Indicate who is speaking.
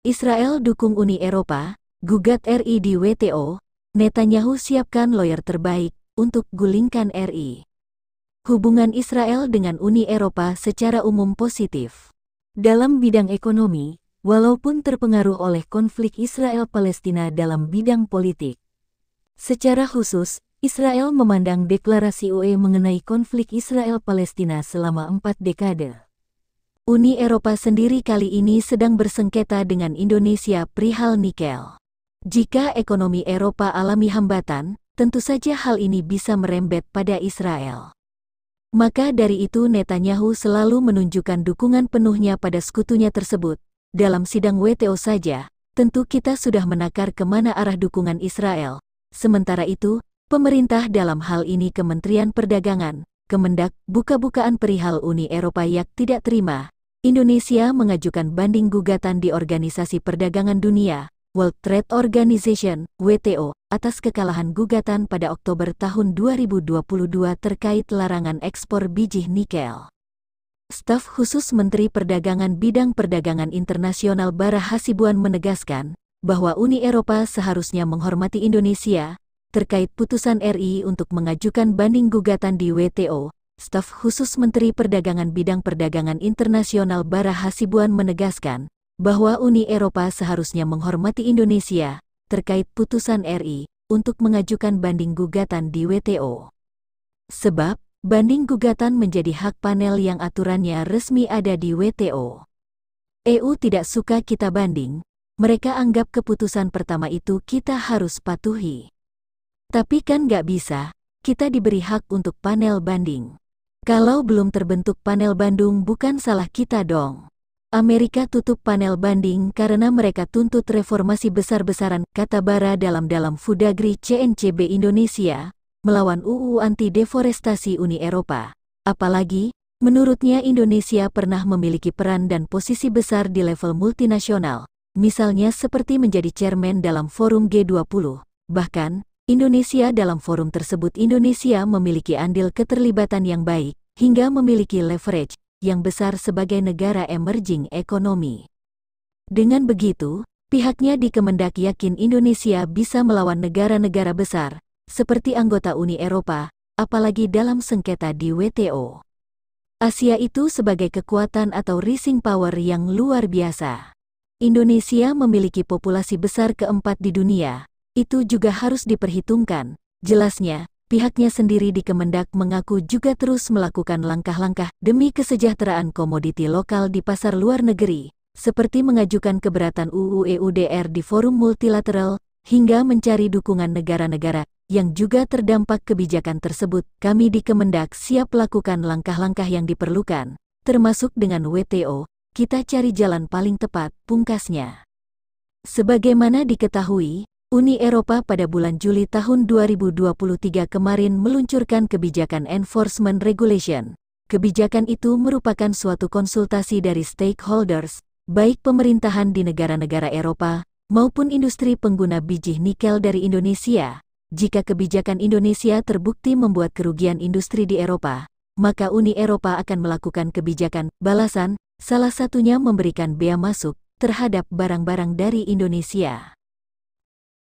Speaker 1: Israel dukung Uni Eropa, gugat RI di WTO, Netanyahu siapkan lawyer terbaik untuk gulingkan RI. Hubungan Israel dengan Uni Eropa secara umum positif. Dalam bidang ekonomi, walaupun terpengaruh oleh konflik Israel-Palestina dalam bidang politik. Secara khusus, Israel memandang deklarasi UE mengenai konflik Israel-Palestina selama 4 dekade. Uni Eropa sendiri kali ini sedang bersengketa dengan Indonesia perihal nikel. Jika ekonomi Eropa alami hambatan, tentu saja hal ini bisa merembet pada Israel. Maka dari itu Netanyahu selalu menunjukkan dukungan penuhnya pada sekutunya tersebut. Dalam sidang WTO saja, tentu kita sudah menakar kemana arah dukungan Israel. Sementara itu, pemerintah dalam hal ini Kementerian Perdagangan, Kemendak, buka-bukaan perihal Uni Eropa yang tidak terima. Indonesia mengajukan banding gugatan di Organisasi Perdagangan Dunia, World Trade Organization, WTO, atas kekalahan gugatan pada Oktober tahun 2022 terkait larangan ekspor biji nikel. Staf khusus Menteri Perdagangan Bidang Perdagangan Internasional Bara Hasibuan menegaskan bahwa Uni Eropa seharusnya menghormati Indonesia terkait putusan RI untuk mengajukan banding gugatan di WTO. Staf khusus Menteri Perdagangan Bidang Perdagangan Internasional Bara Hasibuan menegaskan bahwa Uni Eropa seharusnya menghormati Indonesia terkait putusan RI untuk mengajukan banding gugatan di WTO. Sebab, banding gugatan menjadi hak panel yang aturannya resmi ada di WTO. EU tidak suka kita banding, mereka anggap keputusan pertama itu kita harus patuhi. Tapi kan nggak bisa, kita diberi hak untuk panel banding. Kalau belum terbentuk panel banding bukan salah kita dong. Amerika tutup panel banding karena mereka tuntut reformasi besar-besaran, kata Bara dalam Fudagri CNCB Indonesia, melawan UU anti-deforestasi Uni Eropa. Apalagi, menurutnya Indonesia pernah memiliki peran dan posisi besar di level multinasional, misalnya seperti menjadi chairman dalam forum G20. Bahkan, Indonesia dalam forum tersebut Indonesia memiliki andil keterlibatan yang baik, hingga memiliki leverage yang besar sebagai negara emerging ekonomi. Dengan begitu, pihaknya di Kemendak yakin Indonesia bisa melawan negara-negara besar, seperti anggota Uni Eropa, apalagi dalam sengketa di WTO. Asia itu sebagai kekuatan atau rising power yang luar biasa. Indonesia memiliki populasi besar keempat di dunia. Itu juga harus diperhitungkan. Jelasnya, pihaknya sendiri di Kemendak mengaku juga terus melakukan langkah-langkah demi kesejahteraan komoditi lokal di pasar luar negeri, seperti mengajukan keberatan UU EUDR di forum multilateral, hingga mencari dukungan negara-negara yang juga terdampak kebijakan tersebut. Kami di Kemendak siap lakukan langkah-langkah yang diperlukan, termasuk dengan WTO, kita cari jalan paling tepat, pungkasnya. Sebagaimana diketahui, Uni Eropa pada bulan Juli tahun 2023 kemarin meluncurkan kebijakan Enforcement Regulation. Kebijakan itu merupakan suatu konsultasi dari stakeholders, baik pemerintahan di negara-negara Eropa, maupun industri pengguna biji nikel dari Indonesia. Jika kebijakan Indonesia terbukti membuat kerugian industri di Eropa, maka Uni Eropa akan melakukan kebijakan balasan, salah satunya memberikan bea masuk terhadap barang-barang dari Indonesia.